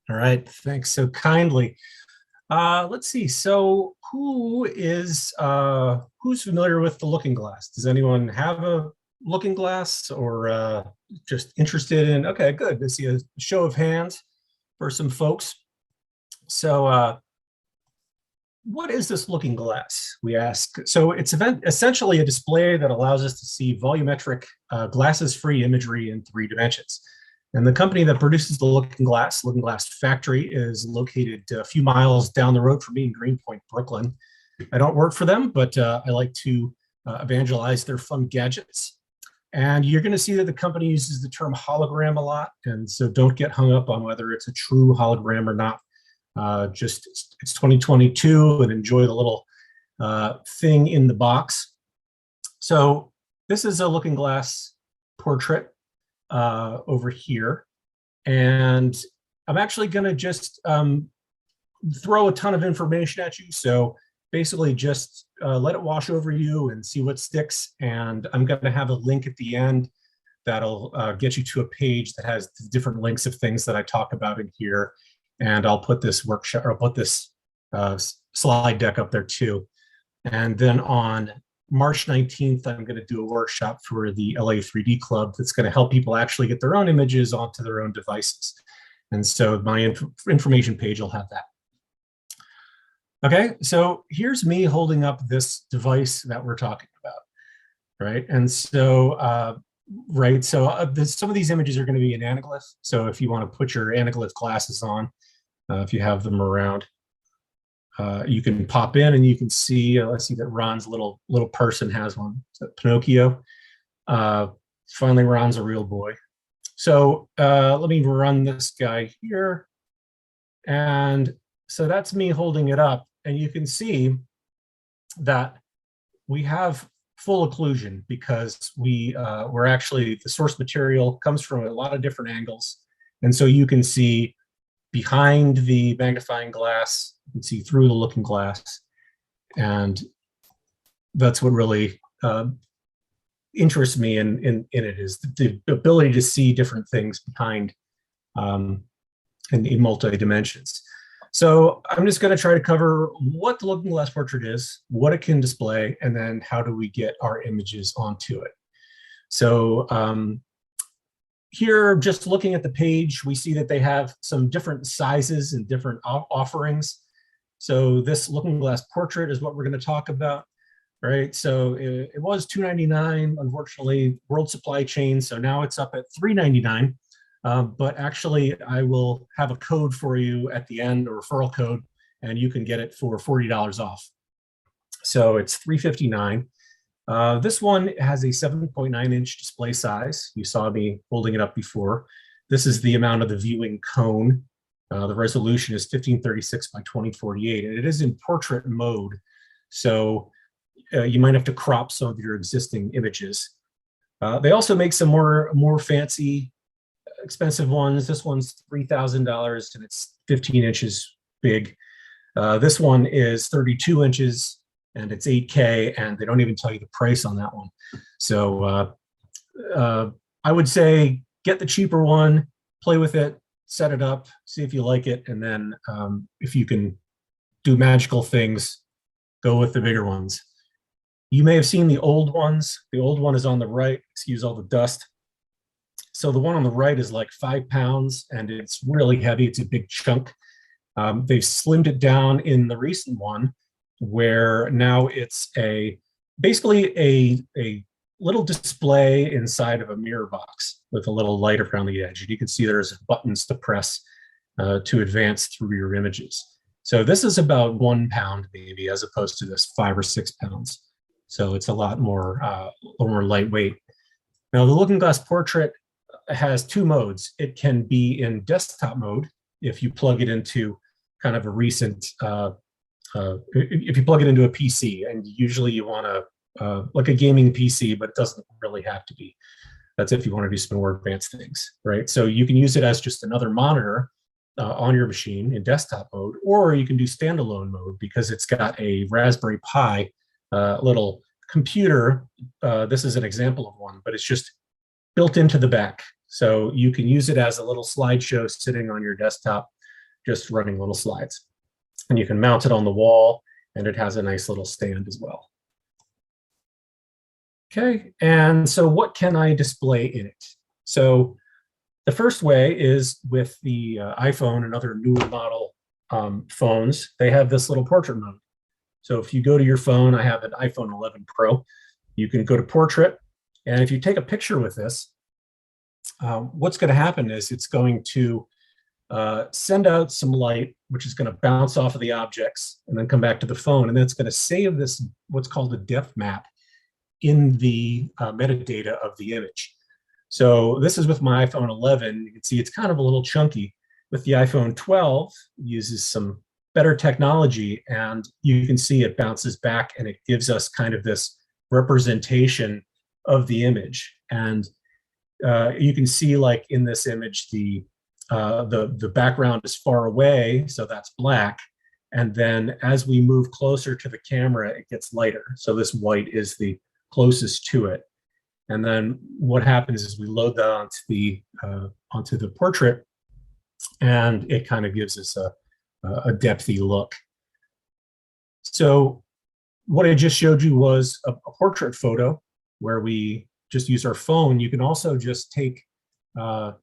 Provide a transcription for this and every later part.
All right, thanks so kindly. Let's see. So, who's familiar with the Looking Glass? Does anyone have a Looking Glass, or just interested in? Okay, good. I see a show of hands for some folks. So, what is this Looking Glass? We ask. So, it's essentially a display that allows us to see volumetric, glasses-free imagery in 3 dimensions. And the company that produces the Looking Glass Factory, is located a few miles down the road from me in Greenpoint, Brooklyn. I don't work for them, but I like to evangelize their fun gadgets. And you're going to see that the company uses the term hologram a lot. And so don't get hung up on whether it's a true hologram or not. Just it's 2022 and enjoy the little thing in the box. So this is a Looking Glass portrait over here. And I'm actually going to just throw a ton of information at you. So basically just let it wash over you and see what sticks. And I'm going to have a link at the end that'll get you to a page that has different links of things that I talk about in here. And I'll put this workshop, or I'll put this slide deck up there too. And then on March 19th, I'm going to do a workshop for the LA 3D Club that's going to help people actually get their own images onto their own devices. And so my information page will have that. Okay, so here's me holding up this device that we're talking about, right? And so, some of these images are going to be in anaglyph. So if you want to put your anaglyph glasses on, if you have them around, you can pop in and you can see, let's see that Ron's little person has one. So Pinocchio. Finally, Ron's a real boy. So let me run this guy here. And so that's me holding it up. And you can see that we have full occlusion because we're actually, the source material comes from a lot of different angles. And so you can see behind the magnifying glass, you can see through the Looking Glass. And that's what really interests me in it, is the ability to see different things behind in multi-dimensions. So I'm just going to try to cover what the Looking Glass portrait is, what it can display, and then how do we get our images onto it. So here, just looking at the page, we see that they have some different sizes and different offerings. So this Looking Glass portrait is what we're going to talk about, right? So it was $299, unfortunately, world supply chain. So now it's up at $399. But actually, I will have a code for you at the end, a referral code, and you can get it for $40 off. So it's $359. This one has a 7.9-inch display size. You saw me holding it up before. This is the amount of the viewing cone. The resolution is 1536 by 2048, and it is in portrait mode. So you might have to crop some of your existing images. They also make some more fancy, expensive ones. This one's $3,000 and it's 15 inches big. This one is 32 inches and it's 8K, and they don't even tell you the price on that one. So I would say get the cheaper one, play with it, set it up, see if you like it, and then if you can do magical things, go with the bigger ones. You may have seen the old ones. The old one is on the right. Excuse all the dust. So the one on the right is like 5 pounds, and it's really heavy. It's a big chunk. They've slimmed it down in the recent one, where now it's basically a little display inside of a mirror box with a little light around the edge. And you can see there's buttons to press to advance through your images. So this is about 1 pound maybe, as opposed to this 5 or 6 pounds. So it's a lot more lightweight. Now the Looking Glass portrait has 2 modes. It can be in desktop mode if you plug it into kind of a recent, if you plug it into a PC, and usually you want to, like a gaming PC, but it doesn't really have to be. That's if you want to do some more advanced things, right? So you can use it as just another monitor on your machine in desktop mode, or you can do standalone mode because it's got a Raspberry Pi little computer. This is an example of one, but it's just built into the back. So you can use it as a little slideshow sitting on your desktop. just running little slides. And you can mount it on the wall, and it has a nice little stand as well. Okay, and so what can I display in it? So the first way is with the iPhone and other newer model phones, they have this little portrait mode. So if you go to your phone, I have an iPhone 11 Pro, you can go to portrait, and if you take a picture with this, what's going to happen is it's going to send out some light, which is going to bounce off of the objects and then come back to the phone, and then it's going to save this, what's called a depth map, in the metadata of the image. So this is with my iPhone 11. You can see it's kind of a little chunky. With the iPhone 12, it uses some better technology, and you can see it bounces back and it gives us kind of this representation of the image. And you can see, like in this image, the background is far away, so that's black. And then as we move closer to the camera, it gets lighter. So this white is the closest to it. And then what happens is we load that onto the portrait, and it kind of gives us a depthy look. So what I just showed you was a portrait photo where we just use our phone. You can also just take an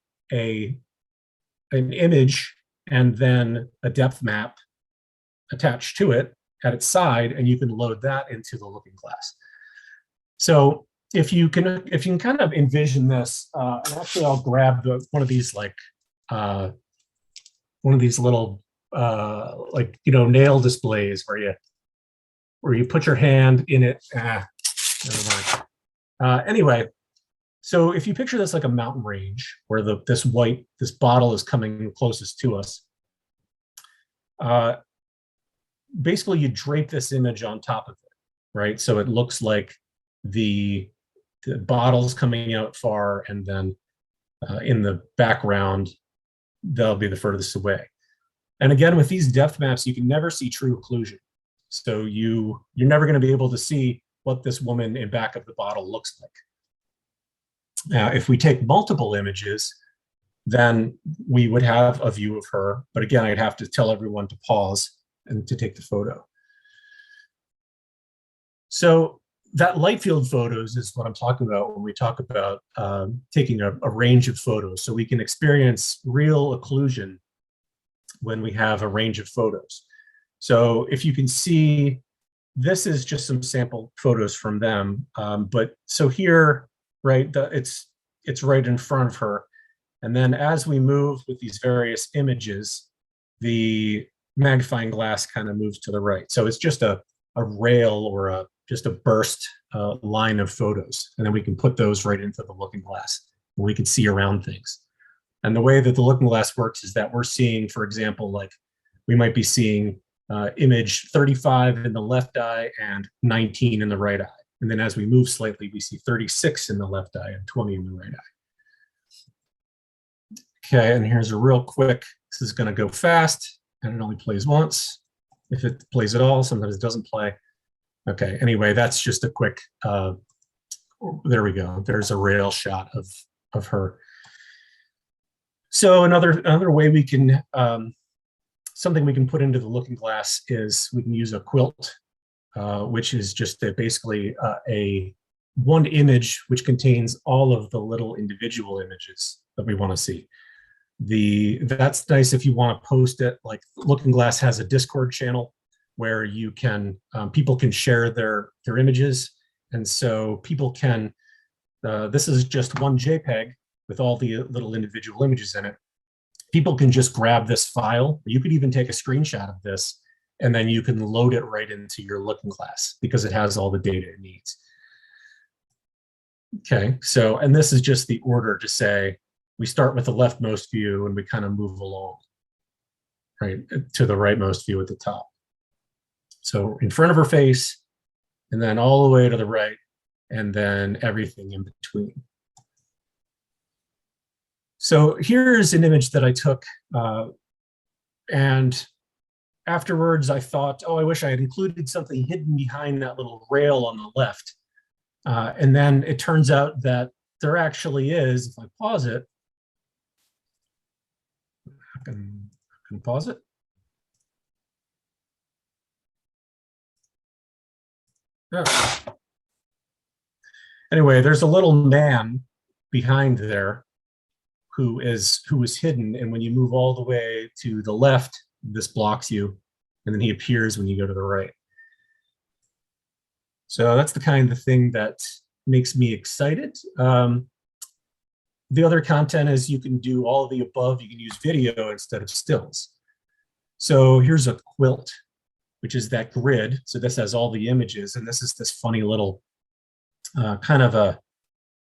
image and then a depth map attached to it at its side, and you can load that into the looking glass. So if you can kind of envision this, and actually I'll grab one of these little like, you know, nail displays where you put your hand in it. Never mind. Anyway, so if you picture this like a mountain range where this bottle is coming closest to us, basically you drape this image on top of it, right? So it looks like the bottle's coming out far, and then in the background, they'll be the furthest away. And again, with these depth maps, you can never see true occlusion. So you're never going to be able to see what this woman in back of the bottle looks like. Now, if we take multiple images, then we would have a view of her. But again, I'd have to tell everyone to pause and to take the photo. So that light field photos is what I'm talking about when we talk about taking a range of photos. So we can experience real occlusion when we have a range of photos. So if you can see, this is just some sample photos from them. But so here, right, it's right in front of her. And then as we move with these various images, the magnifying glass kind of moves to the right. So it's just a rail or just a burst line of photos. And then we can put those right into the looking glass, and we can see around things. And the way that the looking glass works is that we're seeing, for example, like we might be seeing image 35 in the left eye and 19 in the right eye. And then as we move slightly, we see 36 in the left eye and 20 in the right eye. Okay, and here's a real quick, this is going to go fast, and it only plays once. If it plays at all, sometimes it doesn't play. Okay, anyway, that's just a quick, there we go. There's a rail shot of her. So another way we can, something we can put into the looking glass is we can use a quilt, which is just basically one image which contains all of the little individual images that we want to see. That's nice if you want to post it. Like Looking Glass has a Discord channel where you can people can share their images, and so people can. This is just one JPEG with all the little individual images in it. People can just grab this file. You could even take a screenshot of this, and then you can load it right into your Looking Glass because it has all the data it needs. Okay, so, and this is just the order to say, we start with the leftmost view and we kind of move along, right, to the rightmost view at the top. So in front of her face, and then all the way to the right, and then everything in between. So here's an image that I took, and afterwards I thought, oh, I wish I had included something hidden behind that little rail on the left. And then it turns out that there actually is, if I pause it, how can Can pause it. Yeah. Anyway, there's a little man behind there who is hidden, and when you move all the way to the left, this blocks you, and then he appears when you go to the right. So that's the kind of thing that makes me excited. The other content is you can do all of the above. You can use video instead of stills. So here's a quilt, which is that grid. So this has all the images, and this is this funny little kind of a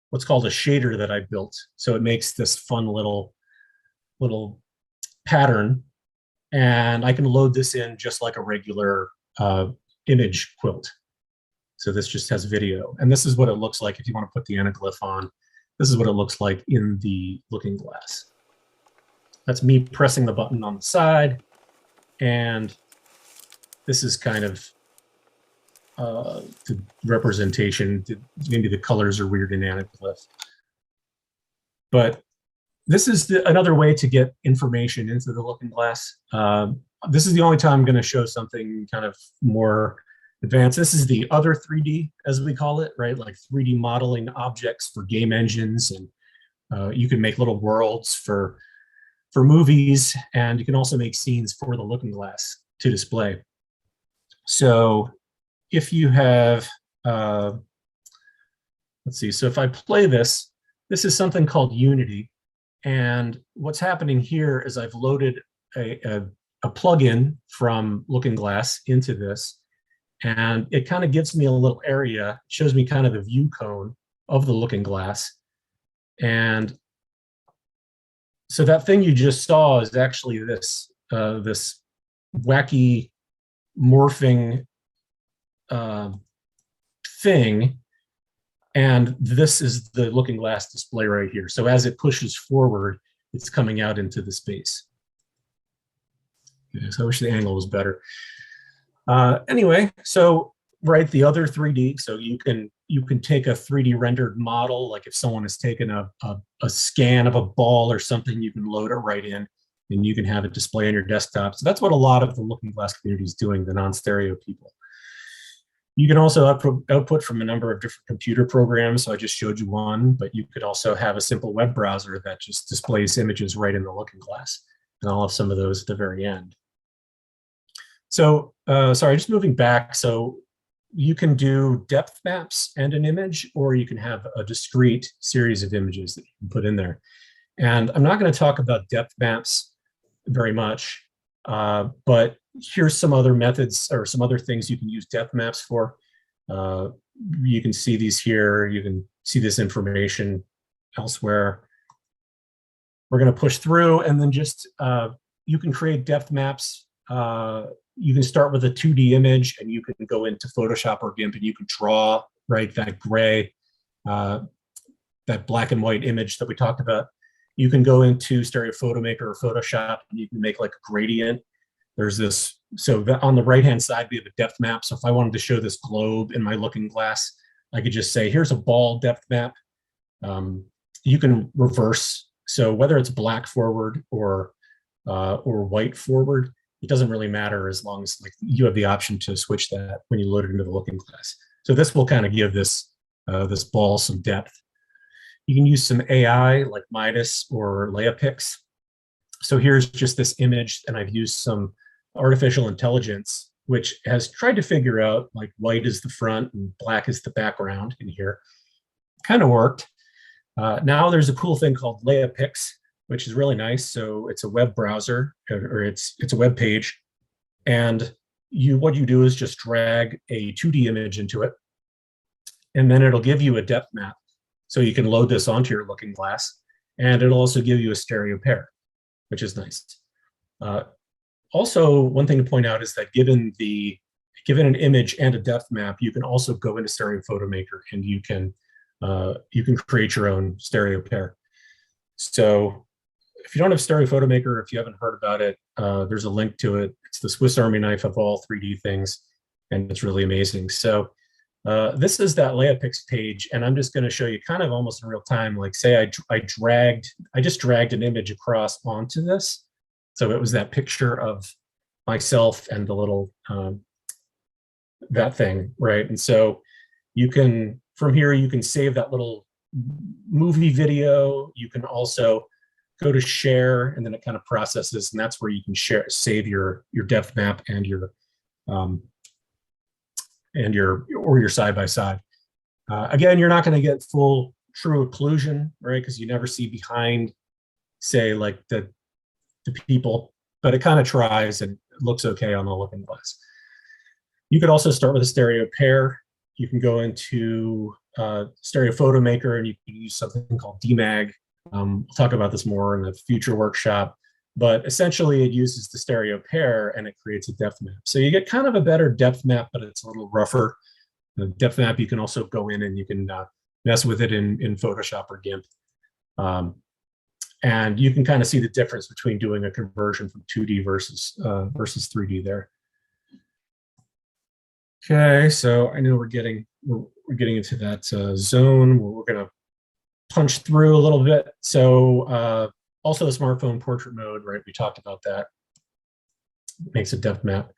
what's called a shader that I built. So it makes this fun little pattern, and I can load this in just like a regular image quilt. So this just has video, and this is what it looks like if you want to put the anaglyph on. This is what it looks like in the looking glass. That's me pressing the button on the side, and this is kind of the representation. Maybe the colors are weird in anaglyph. But this is another way to get information into the looking glass. This is the only time I'm going to show something kind of more advanced. This is the other 3D, as we call it, right? Like 3D modeling objects for game engines, and you can make little worlds for movies, and you can also make scenes for the looking glass to display. So if you have, let's see, so if I play this, this is something called Unity, and what's happening here is I've loaded a plugin from Looking Glass into this, and it kind of gives me a little area, shows me kind of the view cone of the looking glass. And so that thing you just saw is actually this this wacky morphing thing, and this is the looking glass display right here. So as it pushes forward, it's coming out into the space. Okay, so I wish the angle was better. Anyway, so right, the other 3D, so you can take a 3D rendered model, like if someone has taken a scan of a ball or something, you can load it right in, and you can have it display on your desktop. So that's what a lot of the looking glass community is doing, the non-stereo people. You can also output from a number of different computer programs. So I just showed you one, but you could also have a simple web browser that just displays images right in the looking glass. And I'll have some of those at the very end. So, sorry, just moving back. So you can do depth maps and an image, or you can have a discrete series of images that you can put in there. And I'm not going to talk about depth maps very much, but here's some other methods or some other things you can use depth maps for. You can see these here. You can see this information elsewhere. We're going to push through, and then just you can create depth maps. You can start with a 2D image, and you can go into Photoshop or GIMP, and you can draw, right, that gray, that black and white image that we talked about. You can go into Stereoscopic or Photoshop, and you can make like a gradient. There's this, so on the right-hand side, we have a depth map. So if I wanted to show this globe in my looking glass, I could just say, here's a ball depth map. You can reverse. So whether it's black forward or white forward, it doesn't really matter as long as like you have the option to switch that when you load it into the looking glass. So this will kind of give this this ball some depth. You can use some AI like Midas or Leapix. So here's just this image, and I've used some artificial intelligence, which has tried to figure out like white is the front and black is the background in here. Kind of worked. Now there's a cool thing called Leapix, which is really nice. So it's a web browser, or it's a web page, and what you do is just drag a 2D image into it, and then it'll give you a depth map. So you can load this onto your looking glass, and it'll also give you a stereo pair, which is nice. Also, one thing to point out is that given an image and a depth map, you can also go into Stereo Photo Maker, and you can create your own stereo pair. So if you don't have Stereo Photo Maker, if you haven't heard about it, there's a link to it. It's the Swiss Army knife of all 3D things, and it's really amazing. So this is that Leapix page, and I'm just going to show you kind of almost in real time. Like, say I just dragged an image across onto this. So it was that picture of myself and the little, that thing, right? And so you can, from here, you can save that little movie video. You can also go to share, and then it kind of processes, and that's where you can save your depth map and your side by side. Again, you're not going to get full true occlusion, right? Because you never see behind, say, like the people, but it kind of tries and it looks okay on the looking glass. You could also start with a stereo pair. You can go into Stereo Photo Maker, and you can use something called DMAG. We'll talk about this more in a future workshop, but essentially it uses the stereo pair and it creates a depth map. So you get kind of a better depth map, but it's a little rougher. The depth map, you can also go in and you can mess with it in Photoshop or GIMP. And you can kind of see the difference between doing a conversion from 2D versus 3D there. Okay, so I know we're getting into that zone where we're going to punch through a little bit. So also the smartphone portrait mode, right? We talked about that. It makes a depth map.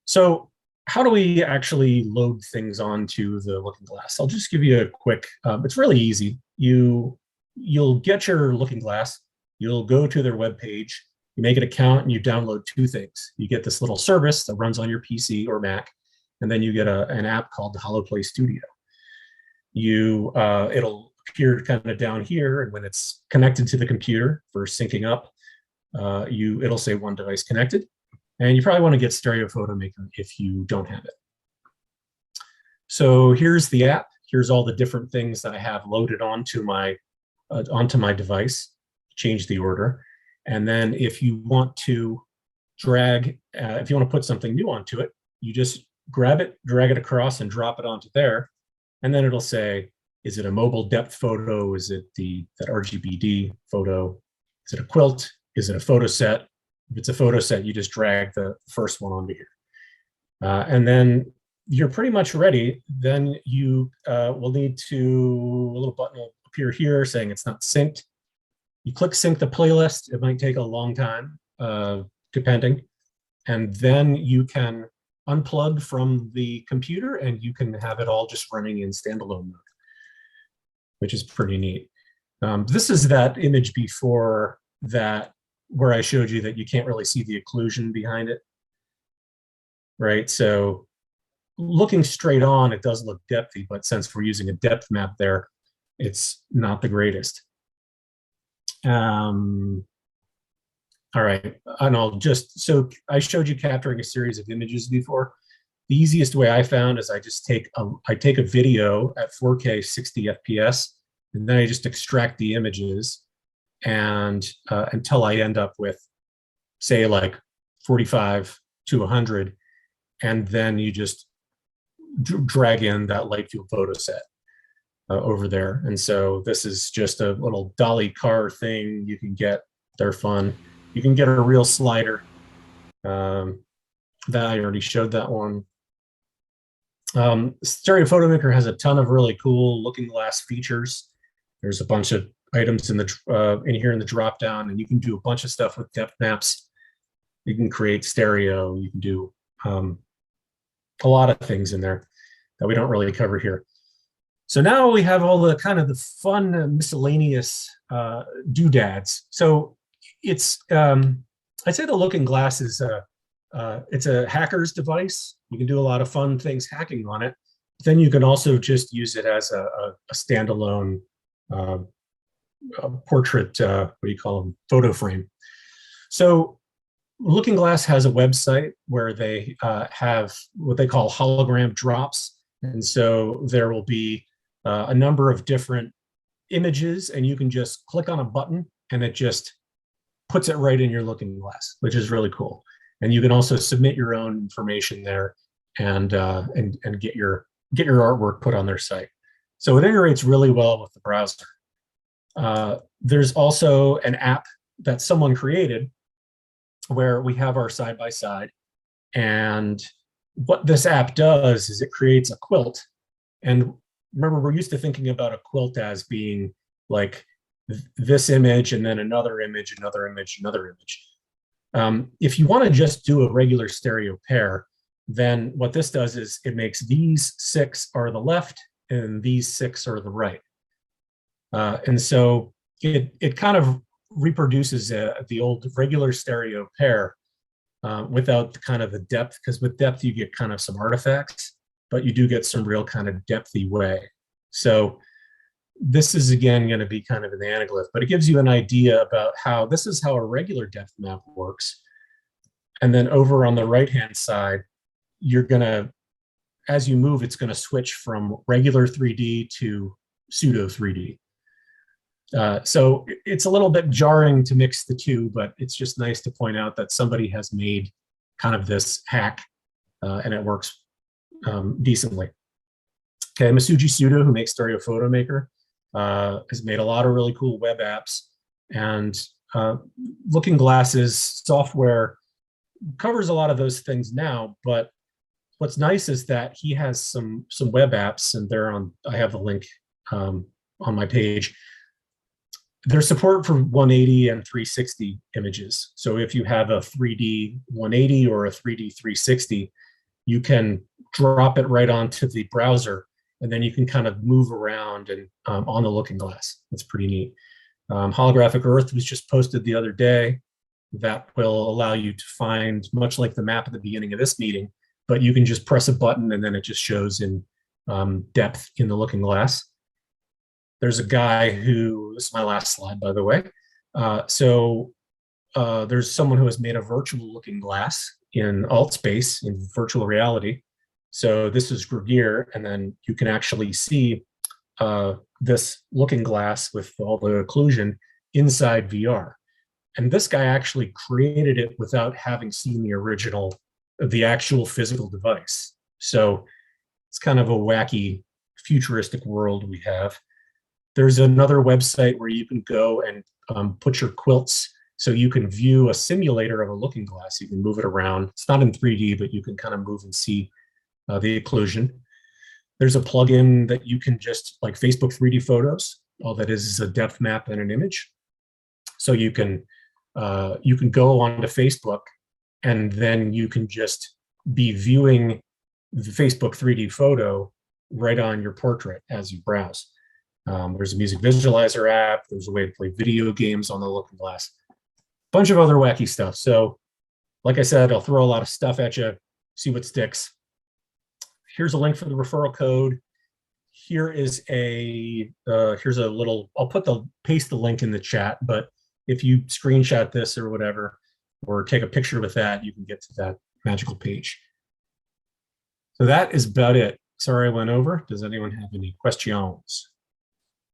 So how do we actually load things onto the looking glass? I'll just give you a quick, it's really easy. You'll get your looking glass, you'll go to their webpage, you make an account, and you download two things. You get this little service that runs on your PC or Mac, and then you get an app called the HoloPlay Studio. It'll appear kind of down here, and when it's connected to the computer for syncing up, it'll say one device connected, and you probably want to get Stereo Photo Maker if you don't have it. So here's the app. Here's all the different things that I have loaded onto my device. Change the order, and then if you want to drag, if you want to put something new onto it, you just grab it, drag it across, and drop it onto there, and then it'll say, is it a mobile depth photo? Is it that RGBD photo? Is it a quilt? Is it a photo set? If it's a photo set, you just drag the first one onto here. And then you're pretty much ready. Then you will need a little button will appear here saying it's not synced. You click sync the playlist. It might take a long time, depending. And then you can unplug from the computer and you can have it all just running in standalone mode, which is pretty neat. This is that image before that where I showed you that you can't really see the occlusion behind it, right? So looking straight on, it does look depthy, but since we're using a depth map there, it's not the greatest. All right, and so I showed you capturing a series of images before. The easiest way I found is I just take a video at 4K 60 FPS, and then I just extract the images and until I end up with, say, like 45 to 100, and then you just drag in that light field photo set over there. And so this is just a little dolly car thing you can get. They're fun. You can get a real slider. That I already showed that one. Stereo Photo Maker has a ton of really cool looking glass features. There's a bunch of items in here in the drop down, and you can do a bunch of stuff with depth maps. You can create stereo. You can do a lot of things in there that we don't really cover here. So now we have all the kind of the fun miscellaneous doodads. So it's I'd say the looking glass is it's a hacker's device. You can do a lot of fun things hacking on it. But then you can also just use it as a standalone portrait, what do you call them, photo frame. So Looking Glass has a website where they have what they call hologram drops. And so there will be a number of different images, and you can just click on a button and it just puts it right in your Looking Glass, which is really cool. And you can also submit your own information there and get your artwork put on their site. So it integrates really well with the browser. There's also an app that someone created where we have our side-by-side. And what this app does is it creates a quilt. And remember, we're used to thinking about a quilt as being like this image and then another image, another image, another image. If you want to just do a regular stereo pair, then what this does is it makes these 6 are the left and these 6 are the right. And so it kind of reproduces the old regular stereo pair without kind of the depth, because with depth you get kind of some artifacts, but you do get some real kind of depthy way. So this is again going to be kind of an anaglyph, but it gives you an idea about how this is how a regular depth map works. And then over on the right-hand side, you're going to, as you move, it's going to switch from regular 3D to pseudo 3D. So it's a little bit jarring to mix the two, but it's just nice to point out that somebody has made kind of this hack and it works decently. Okay, Masuji Sudo, who makes Stereo Photo Maker, has made a lot of really cool web apps, and Looking Glass's software covers a lot of those things now, but what's nice is that he has some web apps, and they're on, I have the link on my page. There's support for 180 and 360 images. So if you have a 3D 180 or a 3D 360, you can drop it right onto the browser, and then you can kind of move around and on the Looking Glass. That's pretty neat. Holographic Earth was just posted the other day. That will allow you to find, much like the map at the beginning of this meeting, but you can just press a button and then it just shows in depth in the Looking Glass. There's a guy who, this is my last slide, by the way. There's someone who has made a virtual Looking Glass in AltSpace, in virtual reality. So this is Grugir, and then you can actually see this Looking Glass with all the occlusion inside VR. And this guy actually created it without having seen the original, the actual physical device. So it's kind of a wacky, futuristic world we have. There's another website where you can go and put your quilts, so you can view a simulator of a Looking Glass. You can move it around. It's not in 3D, but you can kind of move and see the occlusion. There's a plugin that you can just, like Facebook 3D photos, all that is a depth map and an image. So you can go onto Facebook, and then you can just be viewing the Facebook 3D photo right on your portrait as you browse. There's a music visualizer app. There's a way to play video games on the Looking Glass. Bunch of other wacky stuff. So, like I said, I'll throw a lot of stuff at you, see what sticks. Here's a link for the referral code. Here is here's a little, I'll paste the link in the chat, but if you screenshot this or whatever, or take a picture with that, you can get to that magical page. So that is about it. Sorry I went over. Does anyone have any questions?